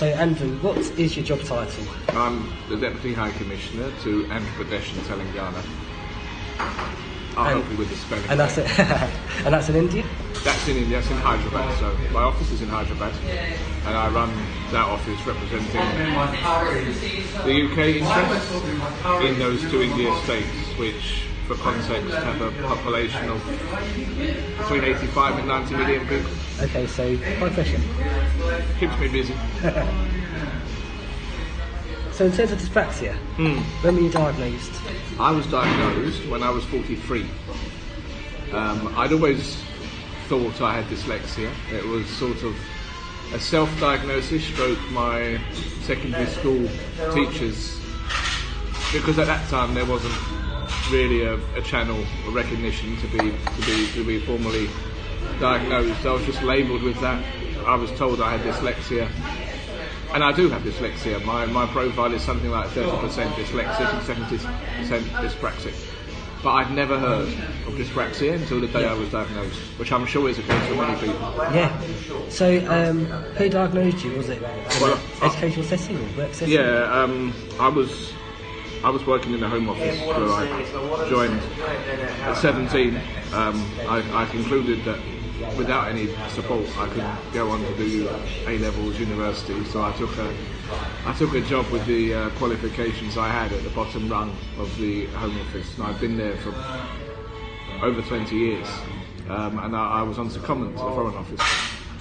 So Andrew, what is your job title? I'm the Deputy High Commissioner to Andhra Pradesh and Telangana. I'll help you with the spelling. And that's it. And that's in India? That's in India, that's in Hyderabad. So my office is in Hyderabad, and I run that office representing the UK interests in those two India states, which, for context, have a population of between 85 and 90 million people. Okay, so quite question. Keeps me busy. So in terms of dyspraxia, when were you diagnosed? I was diagnosed when I was 43. I'd always thought I had dyslexia. It was sort of a self-diagnosis stroke my secondary school teachers, because at that time there wasn't really a channel or recognition to be formally diagnosed. I was just labelled with that. I was told I had dyslexia, and I do have dyslexia. My profile is something like 30% dyslexic and 70% dyspraxic. But I'd never heard of dyspraxia until the day I was diagnosed, which I'm sure is the case for many people. Yeah. So who diagnosed you? Was it educational setting or work setting? Yeah, I was working in the Home Office where I joined at 17. I concluded that without any support I could go on to do A-levels, university, so I took a job with the qualifications I had at the bottom rung of the Home Office, and I've been there for over 20 years, and I was on secondment to the Foreign Office.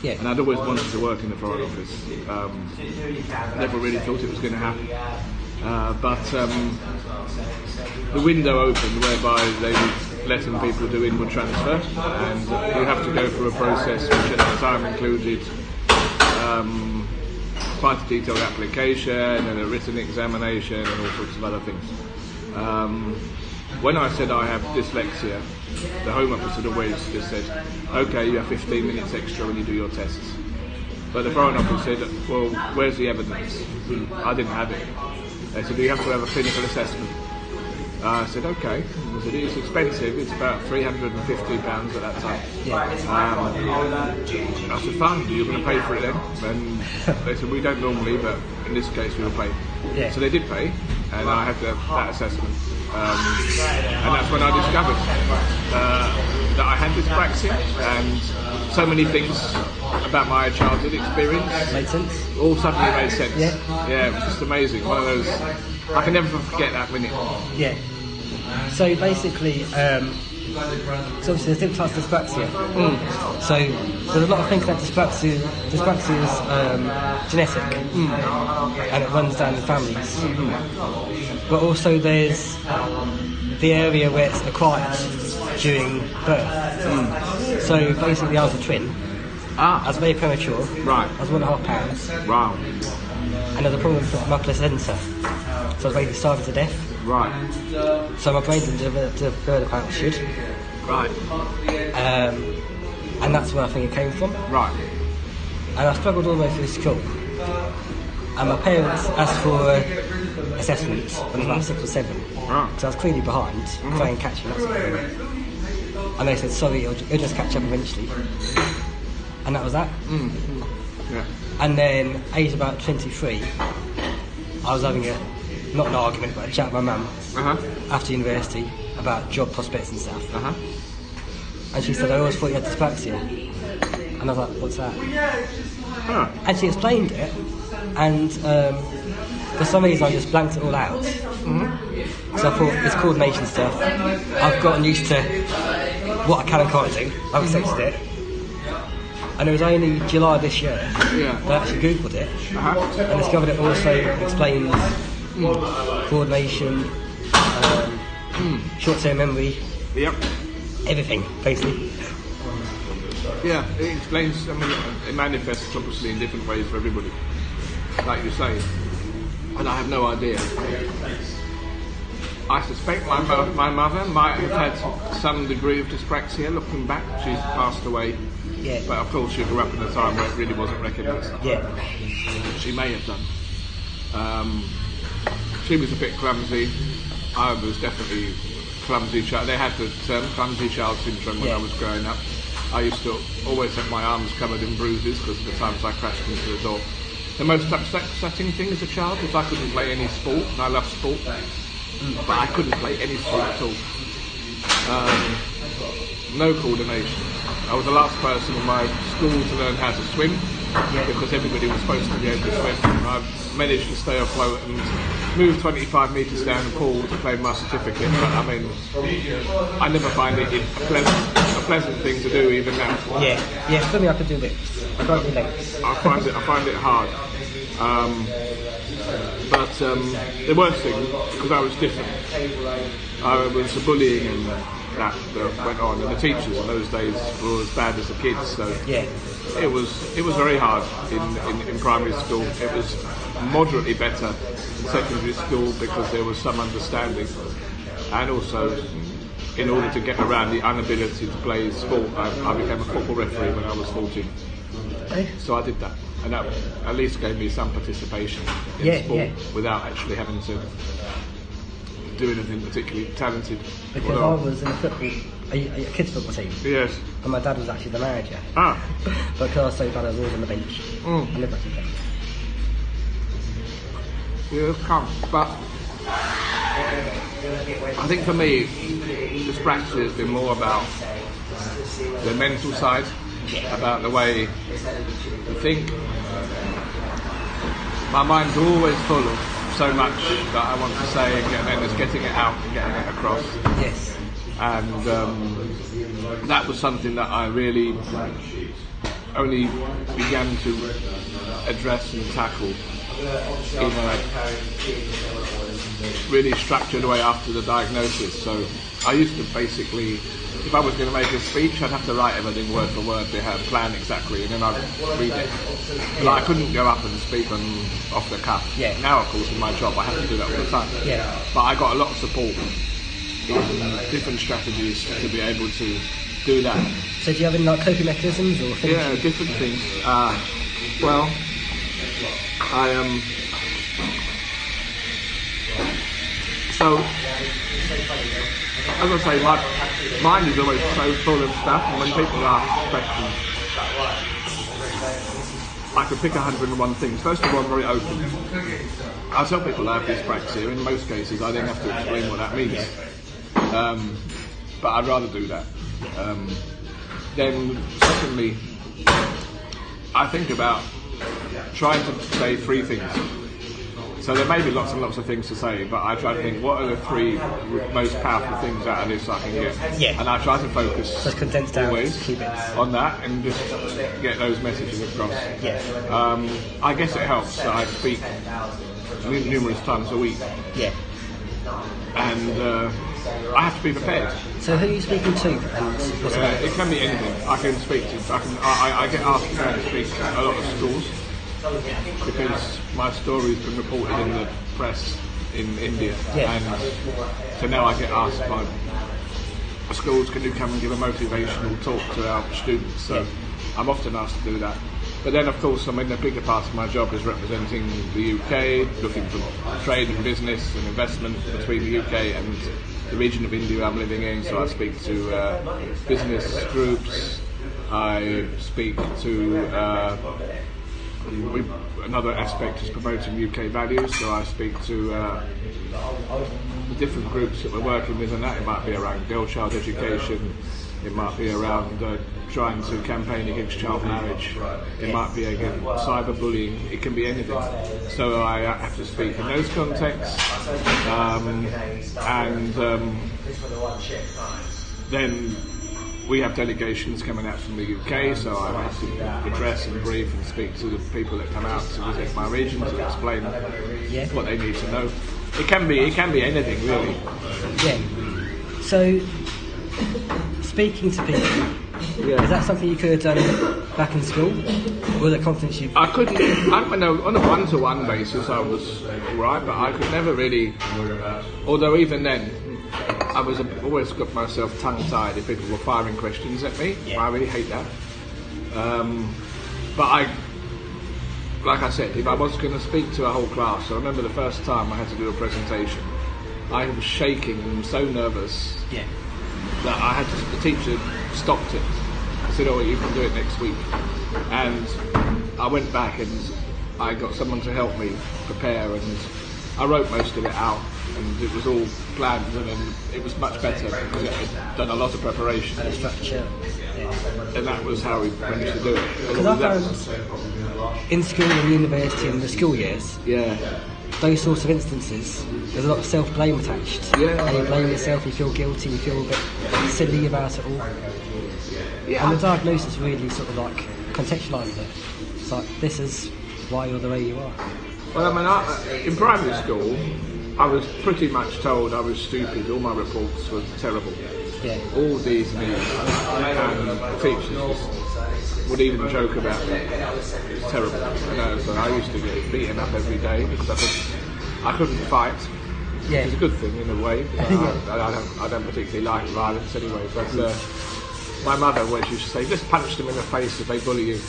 Yeah. And I'd always wanted to work in the Foreign Office. Never really thought it was going to happen. But the window opened whereby they were letting people do inward transfer, and you have to go through a process which at the time included quite a detailed application and a written examination and all sorts of other things. When I said I have dyslexia, the Home Office had always just said, okay, you have 15 minutes extra when you do your tests. But the Foreign Office said, well, where's the evidence? I didn't have it. They said, do you have to have a clinical assessment? I said, okay. I said, it's expensive, it's about £350 at that time. Yeah. I said, fine, you're going to pay for it then? And they said, we don't normally, but in this case we'll pay. Yeah. So they did pay, and I had that assessment. And that's when I discovered that I had dyspraxia, and so many things about my childhood experience Made sense? all suddenly made sense. Yeah. Yeah, it was just amazing. One of those, I can never forget that minute. Yeah. So basically, so obviously there's different types of dyspraxia. So there's a lot of things like dyspraxia. Dyspraxia is genetic, and it runs down in families. But also there's the area where it's acquired during birth. So basically I was a twin. I was very premature. Right. I was 1.5 pounds. Wow. And there was a problem with my placenta. So I was basically starving to death. Right. So my brain didn't develop how it should. Right. And that's where I think it came from. Right. And I struggled all the way through school. And my parents asked for assessments when I was about 6 or 7. Right. So I was clearly behind, playing catching up. And they said, sorry, it'll just catch up eventually. And that was that. Yeah. And then, age about 23, I was having not an argument, but a chat with my mum after university about job prospects and stuff. And she said, I always thought you had dyspraxia. And I was like, what's that? And she explained it, and for some reason I just blanked it all out. So I thought, it's coordination stuff. I've gotten used to what I can and can't do. I've accepted it. And it was only July this year that I actually Googled it and discovered it also explains coordination, short-term memory, everything, basically. Yeah, it explains, I mean, it manifests obviously in different ways for everybody, like you say, and I have no idea. I suspect my mother might have had some degree of dyspraxia looking back. She's passed away. Yeah. But of course she grew up in a time where it really wasn't recognised. Yeah. She may have done. She was a bit clumsy. I was definitely clumsy child. They had the term clumsy child syndrome when I was growing up. I used to always have my arms covered in bruises because of the times I crashed into the door. The most upsetting thing as a child was I couldn't play any sport, and I love sport, but I couldn't play any sport at all. No coordination. I was the last person in my school to learn how to swim, because everybody was supposed to be able to swim. I managed to stay afloat and move 25 metres down the pool to claim my certificate, but I mean, I never find it a pleasant thing to do even now. Yeah, swimming I could do it. I can't do legs. I find it hard. But the worst thing, because I was different, was the bullying and that went on, and the teachers in those days were as bad as the kids. So it was very hard in primary school. It was moderately better in secondary school because there was some understanding, and also in order to get around the inability to play sport, I became a football referee when I was 14. So I did that, and that at least gave me some participation in sport without actually having to do anything particularly talented. Because I was in a kids football team. Yes. And my dad was actually the manager. Ah. But because I was so bad, I was always on the bench. I never actually played. Yeah, come. But I think for me, dyspraxia has been more about the mental side, about the way to think. My mind's always full of so much that I want to say, and then it's getting it out and getting it across. Yes. And that was something that I really only began to address and tackle in a really structured way after the diagnosis. So I used to basically, if I was going to make a speech, I'd have to write everything word for word, plan exactly, and then I'd read it. But I couldn't go up and speak off the cuff. Now, of course, in my job, I have to do that all the time. But I got a lot of support in different strategies to be able to do that. So do you have any coping mechanisms or things? Yeah, different things. Well, I so as I say, my mind is always so full of stuff, and when people ask questions, I could pick 101 things. First of all, I'm very open. I tell people I have dyspraxia. In most cases, I then have to explain what that means. But I'd rather do that. Then, secondly, I think about trying to say three things. So there may be lots and lots of things to say, but I try to think, what are the three most powerful things out of this I can get? And I try to focus just condensed down always on that and just get those messages across. I guess it helps that I speak numerous times a week. And I have to be prepared. So who are you speaking to? It can be anything I can speak to. I get asked to go and speak at a lot of schools, because my story's been reported in the press in India, and so now I get asked by schools, can you come and give a motivational talk to our students? So I'm often asked to do that. But then, of course, the bigger part of my job is representing the UK, looking for trade and business and investment between the UK and the region of India I'm living in. So I speak to business groups, I speak to another aspect is promoting UK values, so I speak to the different groups that we're working with, and that it might be around girl-child education, it might be around trying to campaign against child marriage, it might be against cyberbullying, it can be anything. So I have to speak in those contexts, then we have delegations coming out from the UK, so I have to address and brief and speak to the people that come out to visit my region to explain what they need to know. It can be anything, really. So, speaking to people, is that something you could have done back in school? Or the confidence you... I couldn't, on a one-to-one basis I was alright, but I could never really, although even then, I always got myself tongue-tied if people were firing questions at me. I really hate that. But like I said, if I was going to speak to a whole class, I remember the first time I had to do a presentation, I was shaking and so nervous that the teacher stopped it. I said, oh, you can do it next week. And I went back and I got someone to help me prepare, and I wrote most of it out, and it was all planned, and then it was much better because it had done a lot of preparation. And a structure. Yeah. And that was how we managed to do it. Because I found in school and university and the school years, those sorts of instances, there's a lot of self-blame attached. Yeah. And you blame yourself, you feel guilty, you feel a bit silly about it all. Yeah. And the diagnosis really sort of like contextualises it. It's like, this is why you're the way you are. Well, I mean, in primary school, I was pretty much told I was stupid. All my reports were terrible. Yeah. All these means, and teachers just would even joke about me. It's terrible. You know, so I used to get beaten up every day because I couldn't fight. Yeah. It's a good thing in a way. I don't particularly like violence anyway. But my mother, when she used to say, just punch them in the face if they bully you.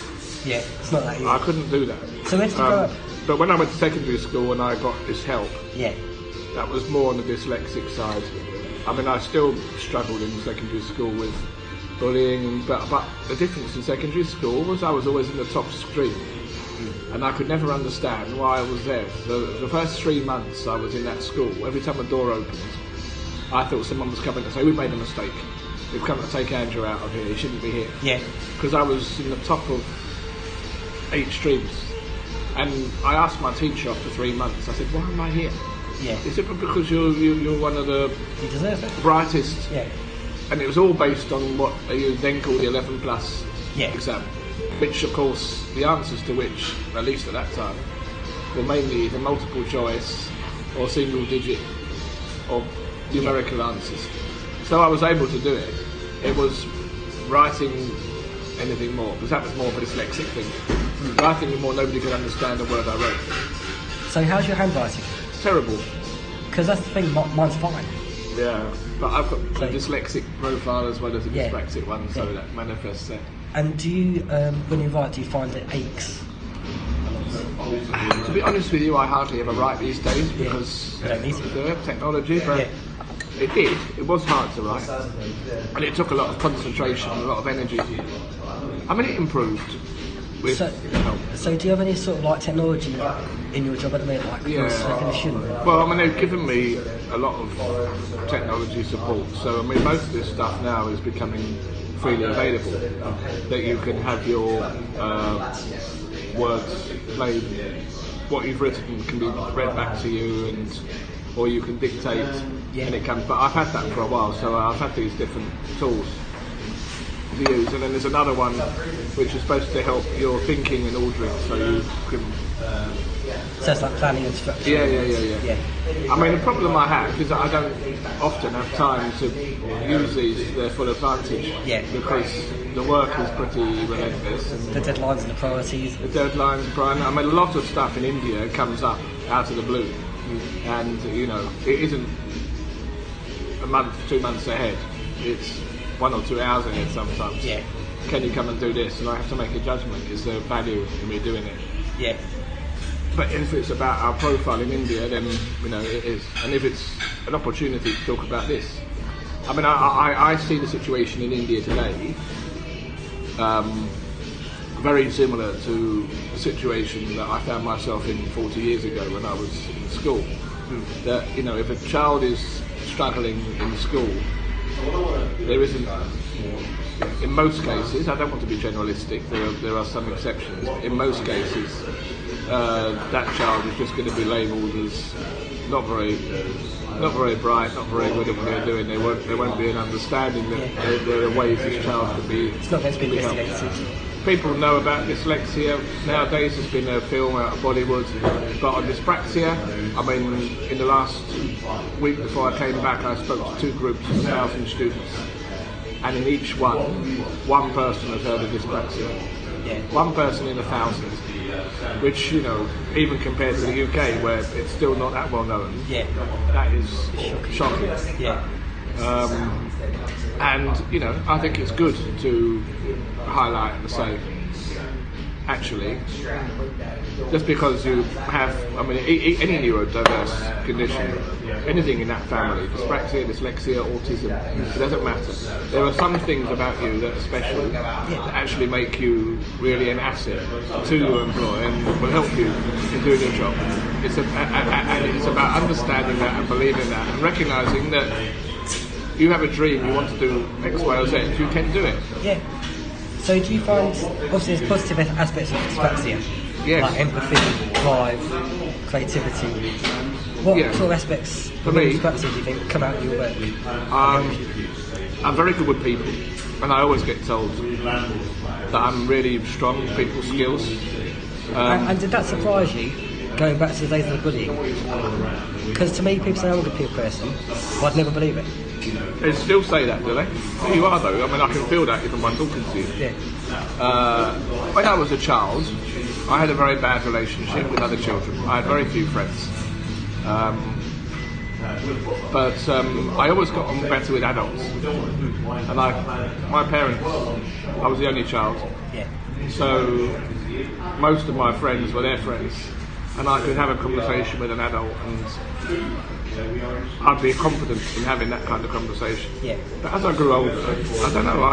Yeah, it's not that easy. I couldn't do that. So where did you grow up? But when I went to secondary school and I got this help, Yeah. that was more on the dyslexic side. I mean, I still struggled in secondary school with bullying, but the difference in secondary school was I was always in the top stream, and I could never understand why I was there. So the first 3 months I was in that school, every time a door opened, I thought someone was coming to say, we've made a mistake. We've come to take Andrew out of here, he shouldn't be here. Yeah. Because I was in the top of 8 streams. And I asked my teacher after 3 months, I said, why am I here? Yeah. He said, because you're one of the You deserve it. brightest. Yeah. And it was all based on what you then call the 11 plus exam, which of course the answers to which, at least at that time, were mainly either multiple choice or single digit or numerical answers. So I was able to do it. It was writing anything more, because that was more of a dyslexic thing. Writing more, nobody could understand a word I wrote. So how's your handwriting? Terrible. Because that's the thing, mine's fine. Yeah, but I've got a dyslexic profile as well as a dyspraxic one, so that manifests there. And do you, when you write, do you find it aches? To be honest with you, I hardly ever write these days because you don't need to. of technology, but it did. It was hard to write, and it took a lot of concentration, a lot of energy. I mean, it improved with help. So do you have any sort of like technology in your job at the minute, like voice recognition? Well, I mean, they've given me a lot of technology support. So, I mean, most of this stuff now is becoming freely available. That you can have your words played, what you've written can be read back to you, or you can dictate, and it comes. But I've had that for a while, so I've had these different tools to use, and then there's another one which is supposed to help your thinking and ordering, so you can. So it's like planning and structure. Yeah. I mean, the problem I have is that I don't often have time to use these to their full advantage. Yeah. Because the work is pretty relentless. And the deadlines and the priorities. The deadlines, Brian. I mean, a lot of stuff in India comes up out of the blue, and you know, it isn't a month, 2 months ahead. It's 1 or 2 hours ahead sometimes. Yeah. Can you come and do this? And I have to make a judgment. Is there value in me doing it? Yeah. But if it's about our profile in India, then you know it is. And if it's an opportunity to talk about this, I mean, I see the situation in India today very similar to the situation that I found myself in 40 years ago when I was in school. That you know, if a child is struggling in school, there isn't. In most cases, I don't want to be generalistic. There are some exceptions. But in most cases, that child is just going to be labelled as not very bright, not very good at what they're doing. There won't be an understanding that there are ways this child can be. It's not going to be investigated. People know about dyslexia nowadays. There's been a film out of Bollywood, but on dyspraxia, I mean, in the last week before I came back, I spoke to 2 groups of 1,000 students, and in each one person has heard of dyspraxia. Yeah. 1 person in 1,000, which, you know, even compared to the UK where it's still not that well known, that is shocking. Yeah. And, you know, I think it's good to highlight and say, actually, just because you have, I mean, any neurodiverse condition, anything in that family, dyspraxia, dyslexia, autism, it doesn't matter. There are some things about you that are special that actually make you really an asset to your employer and will help you in doing your job. And it's about understanding that and believing that and recognising that you have a dream, you want to do X, Y, or Z, you can do it. Yeah. So do you find, obviously there's positive aspects of dyspraxia, yes, like empathy, drive, creativity. What sort of aspects of dyspraxia do you think come out of your work? I'm very good with people, and I always get told that I'm really strong with people's skills. And did that surprise you, going back to the days of the bullying? Because to me, people say I'm a good people person, but I'd never believe it. They still say that, do they? You are though. I mean, I can feel that even by talking to you. Yeah. When I was a child, I had a very bad relationship with other children. I had very few friends. But I always got on better with adults. And my parents, I was the only child. Yeah. So most of my friends were their friends. And I could have a conversation with an adult and I'd be confident in having that kind of conversation. Yeah. But as I grew older, I don't know,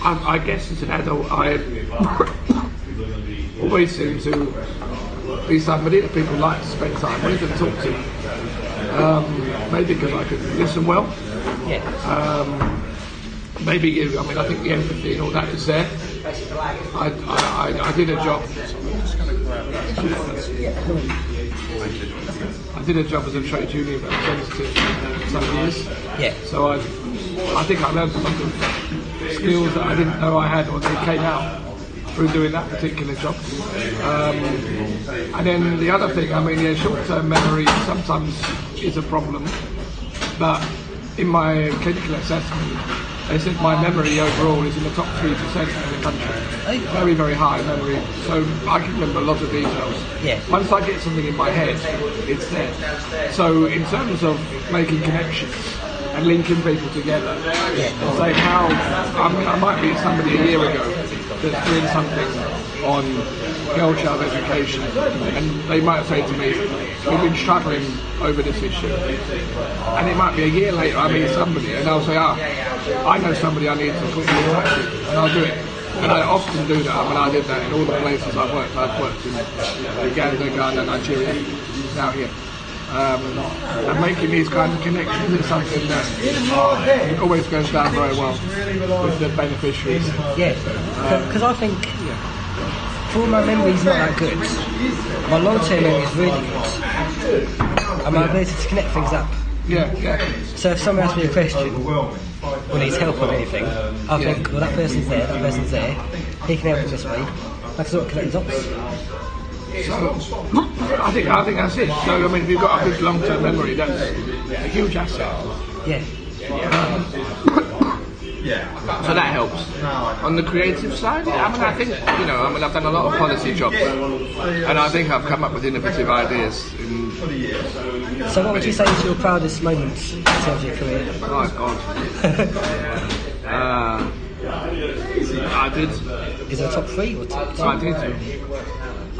I guess as an adult I always seem to be somebody that people like to spend time with and talk to. Maybe because I could listen well. Yeah. Maybe, I mean, I think the empathy and all that is there. I did a job. I did a job as a trade union representative for some years. Yeah. So I think I learned a lot of skills that I didn't know I had, or they came out through doing that particular job. And then the other thing, I mean, short-term memory sometimes is a problem, but in my clinical assessment, they said my memory overall is in the top 3% of the country. Very, very high memory. So I can remember a lot of details. Yeah. Once I get something in my head, it's there. So in terms of making connections and linking people together, and saying how, I might meet somebody a year ago that's doing something on girl child education, and they might say to me, we've been struggling over this issue. And it might be a year later I meet somebody and I'll say, I know somebody I need to put you in touch with, and I'll do it. And I often do that. I mean, I did that in all the places I've worked. I've worked in Uganda, Ghana, Nigeria, out here. And making these kinds of connections is something that always goes down very well with the beneficiaries. Yeah, because I think for my memory's not that good, my long-term memory is really good, and my ability to connect things up. Yeah. So if someone asks me a question or needs help on anything, I think, well, that person's there, he can help in this way. I can sort of connect the dots. So, I think that's it. So, I mean, if you've got a good long-term memory, that's a huge asset. Yeah. So that helps. On the creative side, I think, I've done a lot of policy jobs, and I think I've come up with innovative ideas. So what would you say is your proudest moments in terms of your career? Oh, God. I did. Is it a top 3 or top 2? I did.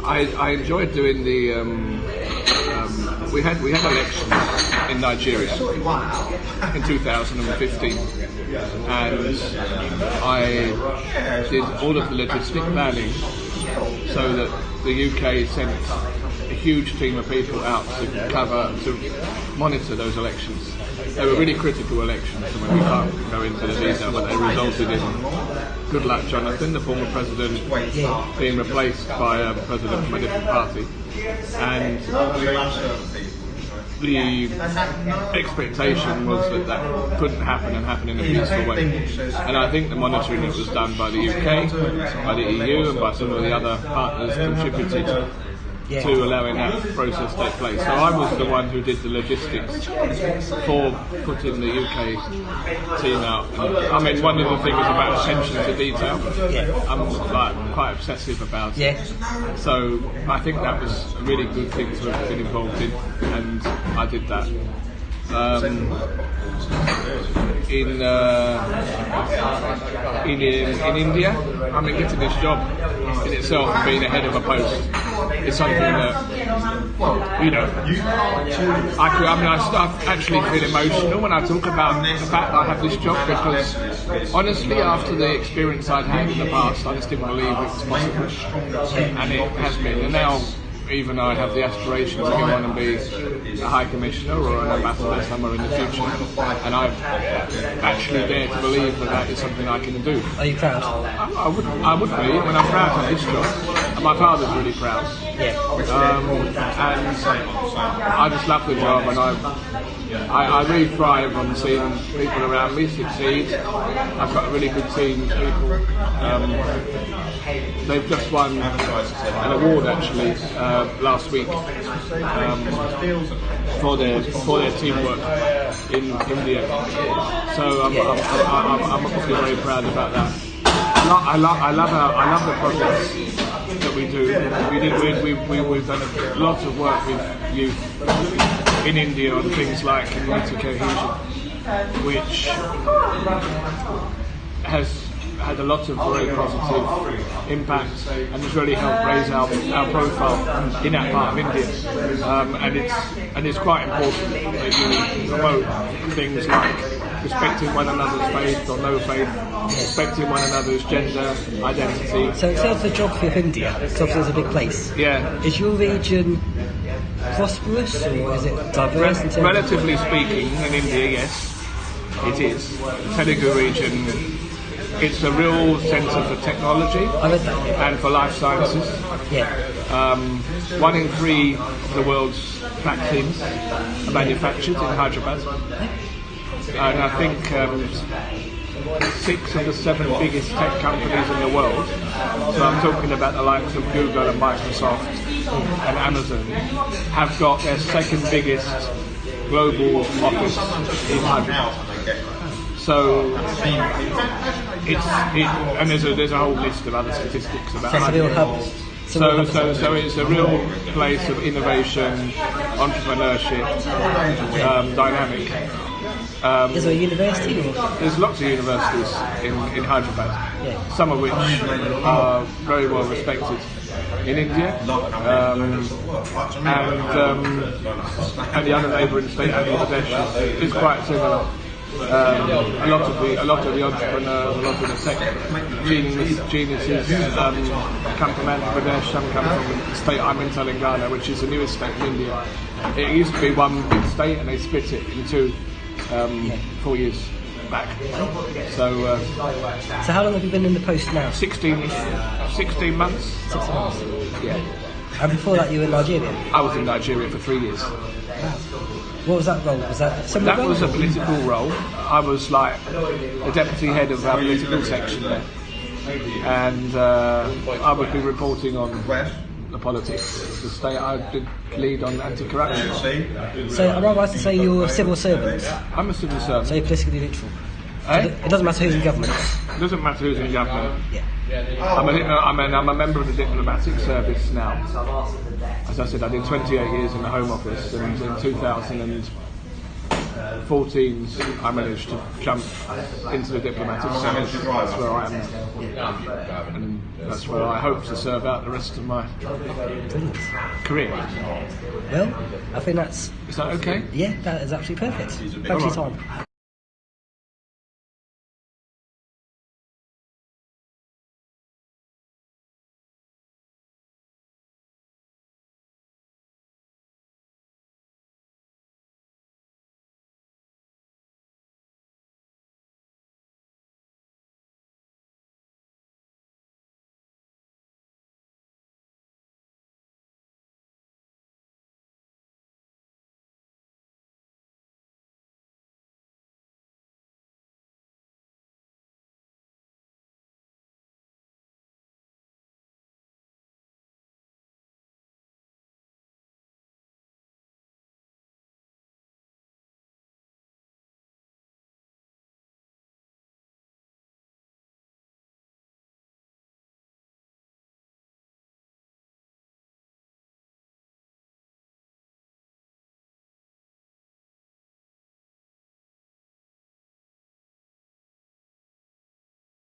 I enjoyed doing the. We had elections in Nigeria in 2015, and I did all of the logistic planning so that the UK sent a huge team of people out to monitor those elections. They were really critical elections, and we can't go into the detail, but they resulted in good luck Jonathan, the former president, being replaced by a president from a different party. And the expectation was that couldn't happen and happen in a peaceful way. And I think the monitoring that was done by the UK, by the EU, and by some of the other partners contributed to allowing that process to take place. So I was the one who did the logistics for putting the UK team out. And, I mean, one of the things about attention to detail, I'm quite obsessive about it. So I think that was a really good thing to have been involved in, and I did that. in India. I mean, getting this job in itself and being ahead of a post is something that, you know, I actually feel emotional when I talk about the fact that I have this job, because honestly, after the experience I'd had in the past, I just didn't believe it was possible, and it has been. And now, even I have the aspiration to go on and be a High Commissioner or an ambassador somewhere in the future, and I actually dare to believe that that is something I can do. Are you proud? I would be, when I'm proud of this job, and my father's really proud. Yeah. And I just love the job, and I really thrive on seeing people around me succeed. I've got a really good team of people. They've just won an award actually last week for their teamwork in India. So I'm obviously very proud about that. I love the projects that we do. We've done lots of work with youth in India on things like community cohesion, which has had a lot of very positive impact and has really helped raise our profile in that part of India. And it's quite important that you promote things like respecting one another's faith or no faith, respecting one another's gender identity. So in terms of the geography of India, it's obviously a big place. Yeah. Is your region prosperous, or is it diverse? Relatively speaking, in India, yes, it is. The Telugu region, it's a real centre for technology and for life sciences. Yeah. 1 in 3 of the world's vaccines are manufactured in Hyderabad. And I think 6 of the 7 biggest tech companies in the world, so I'm talking about the likes of Google and Microsoft and Amazon, have got their second biggest global office in Hyderabad. So and there's a whole list of other statistics about Hyderabad. So it's a real place of innovation, entrepreneurship, dynamic. Is there a university? There's lots of universities in Hyderabad, some of which are very well respected in India, and the other neighbouring state, Andrew Fleming, is quite similar. A lot of the entrepreneurs, a lot of the tech geniuses come from Andhra Pradesh, some come from the state I'm in, Telangana, which is the newest state in India. It used to be one big state and they split it into 4 years back. So how long have you been in the post now? 16 months. 16 months? Yeah. And before that you were in Nigeria? I was in Nigeria for 3 years. What was that role? Was that a similar role? That was a political role. I was like the deputy head of our political section there. And I would be reporting on the politics of the state. I did lead on anti-corruption. So am I right to say you're a civil servant? I'm a civil servant. So you're politically neutral? It doesn't matter who's in government? It doesn't matter who's in government. Yeah. I'm a member of the diplomatic service now. As I said, I did 28 years in the Home Office, and in 2014 I managed to jump into the diplomatic service. That's where I am now. And that's where I hope to serve out the rest of my career. Well, I think that's... Is that okay? Yeah, that is absolutely perfect. Thanks for your time.